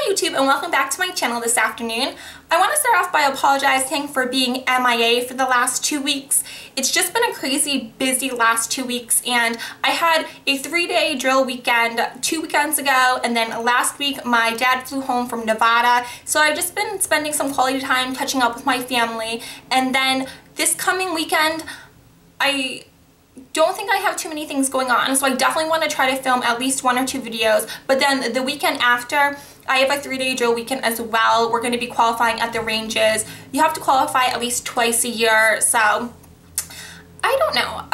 Hi YouTube and welcome back to my channel this afternoon. I want to start off by apologizing for being MIA for the last 2 weeks. It's just been a crazy busy last 2 weeks, and I had a 3-day drill weekend 2 weekends ago, and then last week my dad flew home from Nevada, so I've just been spending some quality time catching up with my family. And then this coming weekend I don't think I have too many things going on, so I definitely want to try to film at least 1 or 2 videos. But then the weekend after, I have a 3-day drill weekend as well. We're going to be qualifying at the ranges. You have to qualify at least twice a year, so I don't know.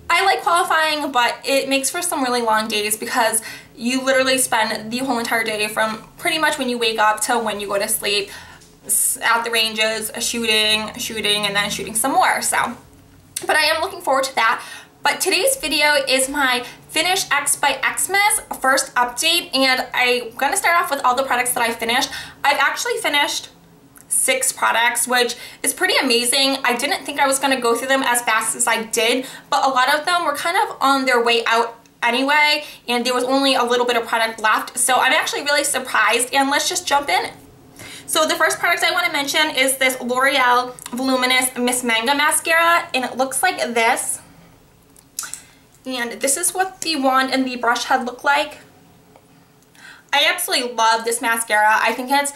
I like qualifying, but it makes for some really long days because you literally spend the whole entire day from pretty much when you wake up to when you go to sleep at the ranges, shooting, and then shooting some more. So, but I am looking forward to that. But today's video is my Finish X by Xmas first update, and I'm going to start off with all the products that I finished. I've actually finished 6 products, which is pretty amazing. I didn't think I was going to go through them as fast as I did, but a lot of them were kind of on their way out anyway, and there was only a little bit of product left, so I'm actually really surprised, and let's just jump in. So the first product I want to mention is this L'Oreal Voluminous Miss Manga Mascara, and it looks like this. And this is what the wand and the brush head look like. I absolutely love this mascara. I think it's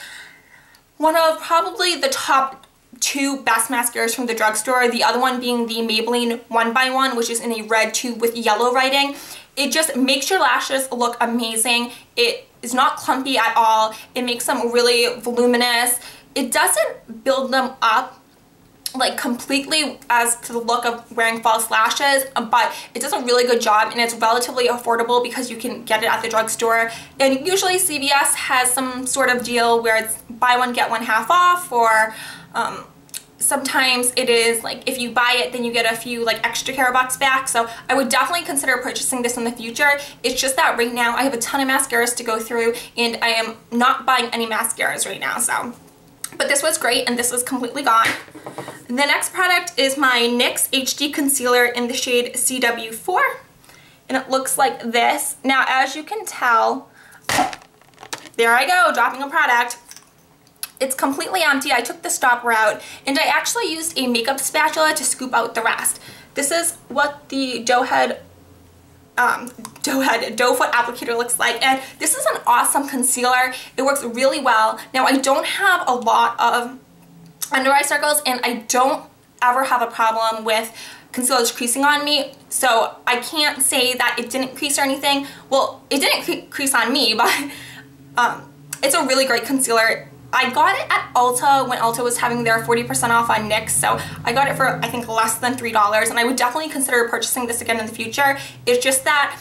one of probably the top 2 best mascaras from the drugstore. The other one being the Maybelline 1x1, which is in a red tube with yellow writing. It just makes your lashes look amazing. It is not clumpy at all. It makes them really voluminous. It doesn't build them up like completely as to the look of wearing false lashes, but it does a really good job, and it's relatively affordable because you can get it at the drugstore. And usually CVS has some sort of deal where it's buy one get one half off, or sometimes it is like if you buy it then you get a few like extra care bucks back. So I would definitely consider purchasing this in the future. It's just that right now I have a ton of mascaras to go through, and I am not buying any mascaras right now. So, but this was great, and this is completely gone. The next product is my NYX HD Concealer in the shade CW4, and it looks like this. Now, as you can tell, there I go, dropping a product. It's completely empty. I took the stopper out, and I actually used a makeup spatula to scoop out the rest. This is what the doe foot applicator looks like, and this is an awesome concealer. It works really well. Now, I don't have a lot of under eye circles, and I don't ever have a problem with concealers creasing on me, so I can't say that it didn't crease or anything. Well, it didn't crease on me, but it's a really great concealer. I got it at Ulta when Ulta was having their 40% off on NYX, so I got it for I think less than $3, and I would definitely consider purchasing this again in the future. It's just that,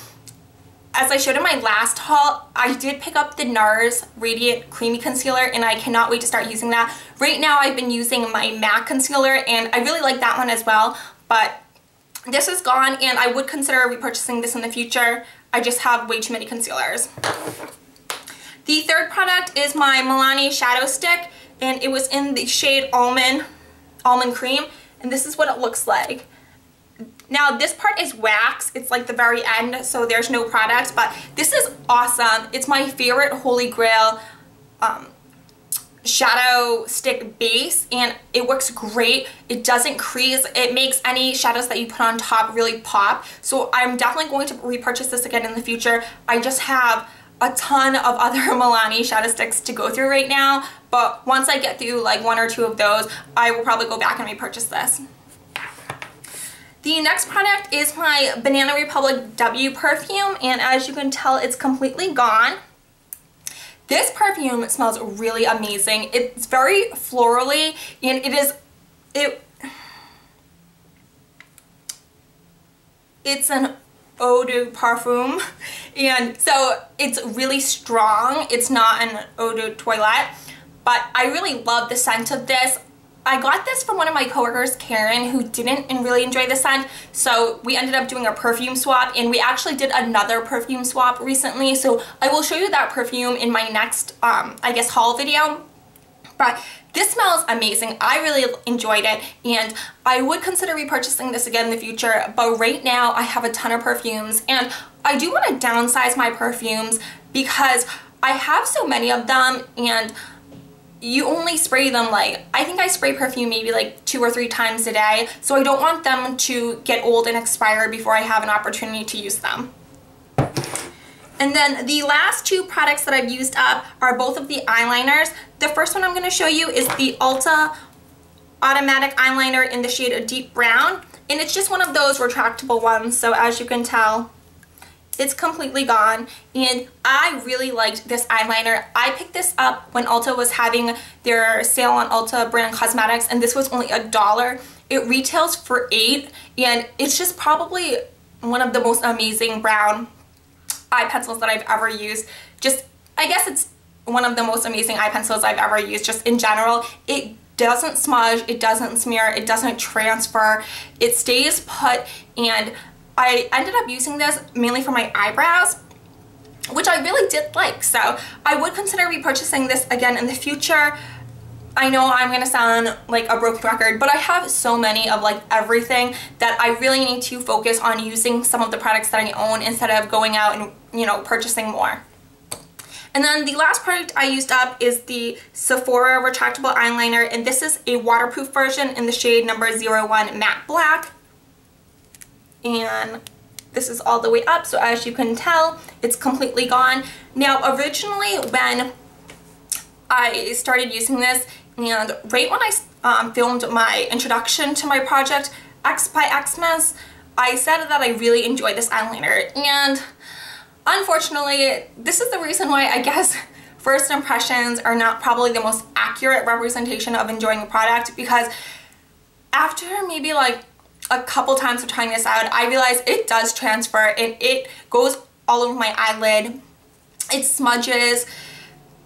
as I showed in my last haul, I did pick up the NARS Radiant Creamy Concealer, and I cannot wait to start using that. Right now I've been using my MAC concealer, and I really like that one as well, but this is gone, and I would consider repurchasing this in the future. I just have way too many concealers. The third product is my Milani Shadow Stick, and it was in the shade Almond Cream, and this is what it looks like. Now, this part is wax. It's like the very end, so there's no product, but this is awesome. It's my favorite Holy Grail shadow stick base, and it works great. It doesn't crease. It makes any shadows that you put on top really pop, so I'm definitely going to repurchase this again in the future. I just have a ton of other Milani shadow sticks to go through right now, but once I get through like 1 or 2 of those, I will probably go back and repurchase this. The next product is my Banana Republic W perfume, and as you can tell, it's completely gone. This perfume smells really amazing. It's very florally, and it's an eau de parfum, and so it's really strong. It's not an eau de toilette, but I really love the scent of this. I got this from one of my coworkers, Karen, who didn't really enjoy the scent, so we ended up doing a perfume swap, and we actually did another perfume swap recently, so I will show you that perfume in my next, I guess, haul video. But this smells amazing. I really enjoyed it, and I would consider repurchasing this again in the future, but right now I have a ton of perfumes, and I do want to downsize my perfumes because I have so many of them, and you only spray them like, I think I spray perfume maybe like 2 or 3 times a day, so I don't want them to get old and expire before I have an opportunity to use them. And then the last 2 products that I've used up are both of the eyeliners. The first one I'm going to show you is the Ulta Automatic Eyeliner in the shade Deep Brown, and it's just one of those retractable ones, so as you can tell, it's completely gone, and I really liked this eyeliner. I picked this up when Ulta was having their sale on Ulta brand cosmetics, and this was only $1. It retails for $8, and it's just probably one of the most amazing brown eye pencils that I've ever used. Just, I guess it's one of the most amazing eye pencils I've ever used just in general. It doesn't smudge, it doesn't smear, it doesn't transfer, it stays put, and I ended up using this mainly for my eyebrows, which I really did like, so I would consider repurchasing this again in the future. I know I'm gonna sound like a broken record, but I have so many of like everything that I really need to focus on using some of the products that I own instead of going out and, you know, purchasing more. And then the last product I used up is the Sephora retractable eyeliner, and this is a waterproof version in the shade number 01 Matte Black. And this is all the way up, so as you can tell, it's completely gone. Now, originally when I started using this, and right when I filmed my introduction to my project, X by Xmas, I said that I really enjoyed this eyeliner, and unfortunately, this is the reason why I guess first impressions are not probably the most accurate representation of enjoying a product, because after maybe like a couple times of trying this out, I realized it does transfer and it goes all over my eyelid. It smudges,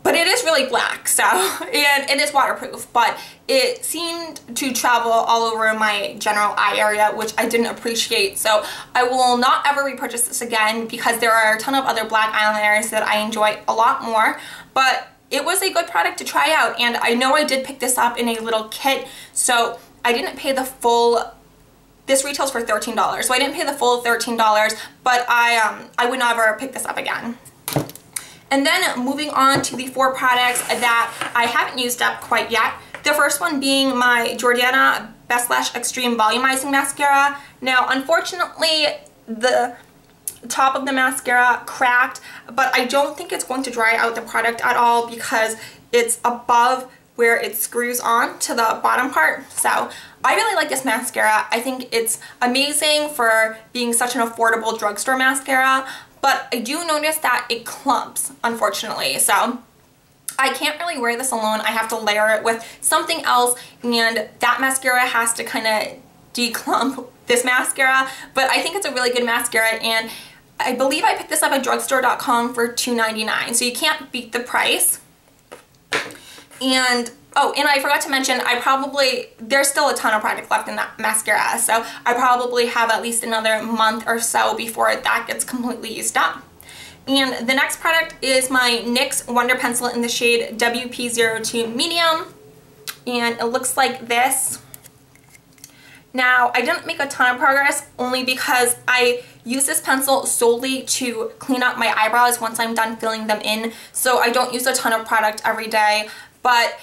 but it is really black, so, and it is waterproof, but it seemed to travel all over my general eye area, which I didn't appreciate. So I will not ever repurchase this again, because there are a ton of other black eyeliners that I enjoy a lot more, but it was a good product to try out, and I know I did pick this up in a little kit, so I didn't pay the full. This retails for $13, so I didn't pay the full $13, but I would never pick this up again. And then moving on to the 4 products that I haven't used up quite yet. The first one being my Jordana Best Lash Extreme Volumizing Mascara. Now, unfortunately, the top of the mascara cracked, but I don't think it's going to dry out the product at all because it's above where it screws on to the bottom part. So I really like this mascara. I think it's amazing for being such an affordable drugstore mascara, but I do notice that it clumps, unfortunately. So I can't really wear this alone. I have to layer it with something else, and that mascara has to kind of declump this mascara, but I think it's a really good mascara, and I believe I picked this up at drugstore.com for $2.99, so you can't beat the price. And oh, and I forgot to mention, there's still a ton of product left in that mascara, so I probably have at least another month or so before that gets completely used up. And the next product is my NYX Wonder Pencil in the shade WP02 Medium, and it looks like this. Now, I didn't make a ton of progress only because I use this pencil solely to clean up my eyebrows once I'm done filling them in, so I don't use a ton of product every day. But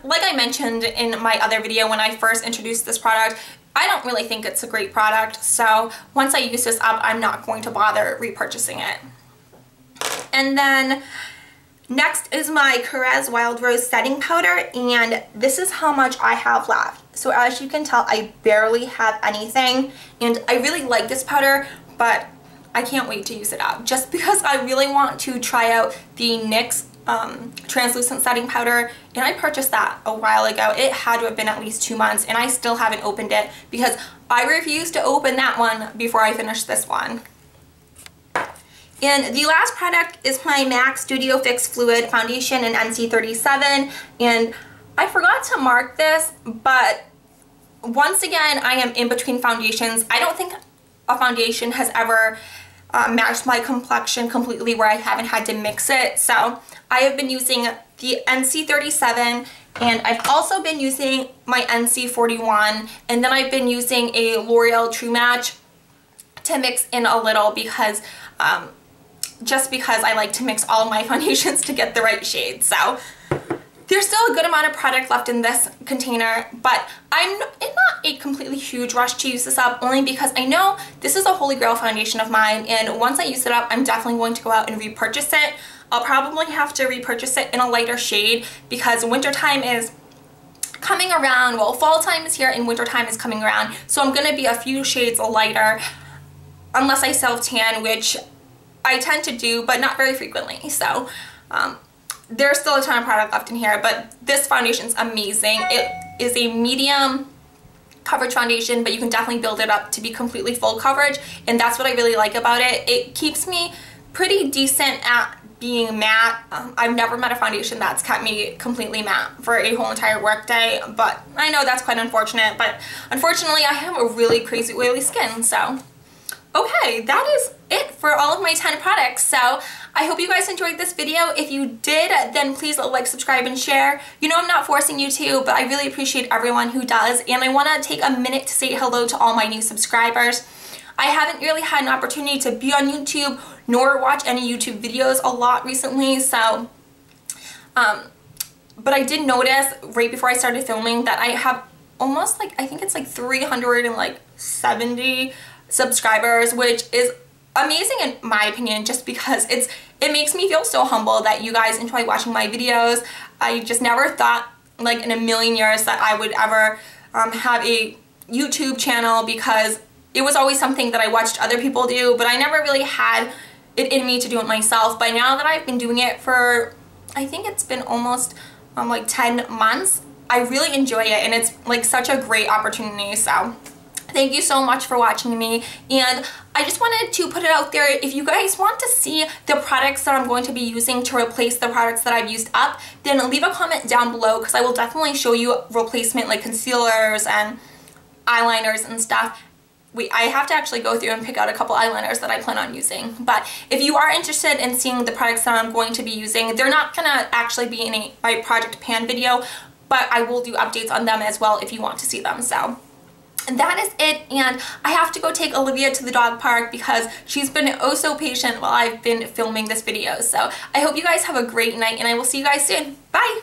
like I mentioned in my other video when I first introduced this product, I don't really think it's a great product, so once I use this up, I'm not going to bother repurchasing it. And then next is my Caress Wild Rose Setting Powder, and this is how much I have left. So as you can tell, I barely have anything, and I really like this powder, but I can't wait to use it up just because I really want to try out the NYX translucent setting powder, and I purchased that a while ago. It had to have been at least 2 months, and I still haven't opened it because I refused to open that one before I finished this one. And the last product is my MAC Studio Fix Fluid Foundation in NC37, and I forgot to mark this, but once again, I am in between foundations. I don't think a foundation has ever matched my complexion completely where I haven't had to mix it, so I have been using the NC37, and I've also been using my NC41, and then I've been using a L'Oreal True Match to mix in a little because just because I like to mix all of my foundations to get the right shade. So there's still a good amount of product left in this container, but I'm not a completely huge rush to use this up, only because I know this is a holy grail foundation of mine, and once I use it up, I'm definitely going to go out and repurchase it. I'll probably have to repurchase it in a lighter shade because wintertime is coming around. Well, fall time is here and wintertime is coming around, so I'm going to be a few shades lighter unless I self-tan, which I tend to do, but not very frequently. So there's still a ton of product left in here, but this foundation's amazing. It is a medium coverage foundation, but you can definitely build it up to be completely full coverage, and that's what I really like about it. It keeps me pretty decent at being matte. I've never met a foundation that's kept me completely matte for a whole entire work day, but I know that's quite unfortunate, but unfortunately I have a really crazy oily skin. So okay, that is it for all of my 10 products. So I hope you guys enjoyed this video. If you did, then please like, subscribe, and share. You know I'm not forcing you to, but I really appreciate everyone who does, and I want to take a minute to say hello to all my new subscribers. I haven't really had an opportunity to be on YouTube nor watch any YouTube videos a lot recently, so but I did notice right before I started filming that I have almost I think it's 370 subscribers, which is amazing in my opinion, just because it makes me feel so humble that you guys enjoy watching my videos. I just never thought in a million years that I would ever have a YouTube channel, because it was always something that I watched other people do, but I never really had it in me to do it myself. But now that I've been doing it for, I think it's been almost 10 months, I really enjoy it, and it's such a great opportunity. So thank you so much for watching me, and I just wanted to put it out there, if you guys want to see the products that I'm going to be using to replace the products that I've used up, then leave a comment down below, because I will definitely show you replacement concealers and eyeliners and stuff. I have to actually go through and pick out a couple eyeliners that I plan on using. But if you are interested in seeing the products that I'm going to be using, they're not going to actually be in my Project Pan video, but I will do updates on them as well if you want to see them. So and that is it, and I have to go take Olivia to the dog park because she's been oh so patient while I've been filming this video. So I hope you guys have a great night, and I will see you guys soon. Bye!